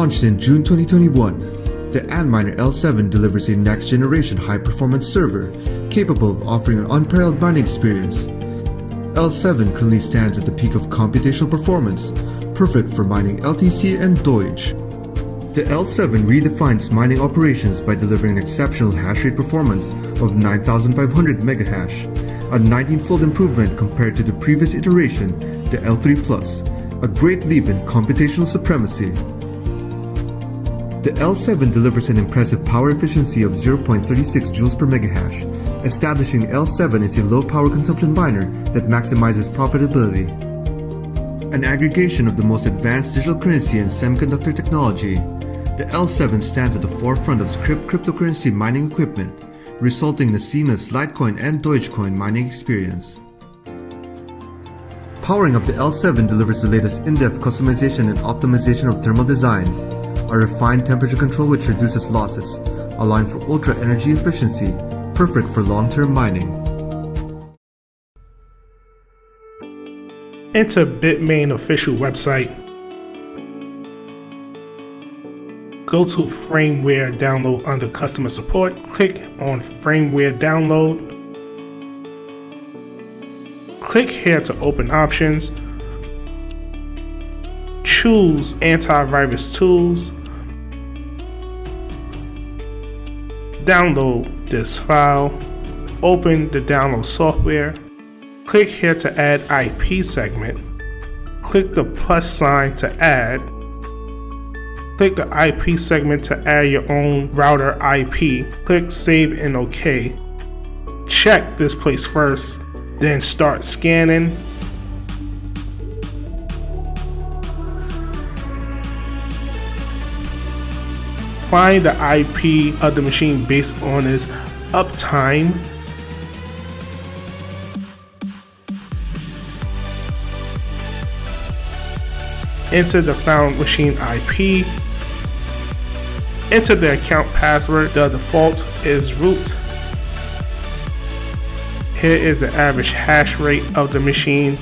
Launched in June 2021, the Antminer L7 delivers a next-generation high-performance server capable of offering an unparalleled mining experience. L7 currently stands at the peak of computational performance, perfect for mining LTC and DOGE. The L7 redefines mining operations by delivering an exceptional hash rate performance of 9,500 megahash, a 19-fold improvement compared to the previous iteration, the L3 Plus, a great leap in computational supremacy. The L7 delivers an impressive power efficiency of 0.36 joules per megahash, establishing L7 as a low power consumption miner that maximizes profitability. An aggregation of the most advanced digital currency and semiconductor technology, the L7 stands at the forefront of Scrypt cryptocurrency mining equipment, resulting in a seamless Litecoin and DogeCoin mining experience. Powering up the L7 delivers the latest in-depth customization and optimization of thermal design, a refined temperature control which reduces losses, allowing for ultra energy efficiency, perfect for long-term mining. Enter Bitmain official website. Go to firmware download under customer support. Click on firmware download. Click here to open options. Choose antivirus tools. Download this file. Open the download software. Click here to add IP segment. Click the plus sign to add. Click the IP segment to add your own router IP. Click save and OK. Check this place first, then start scanning. Find the IP of the machine based on its uptime. Enter the found machine IP. Enter the account password. The default is root. Here is the average hash rate of the machine.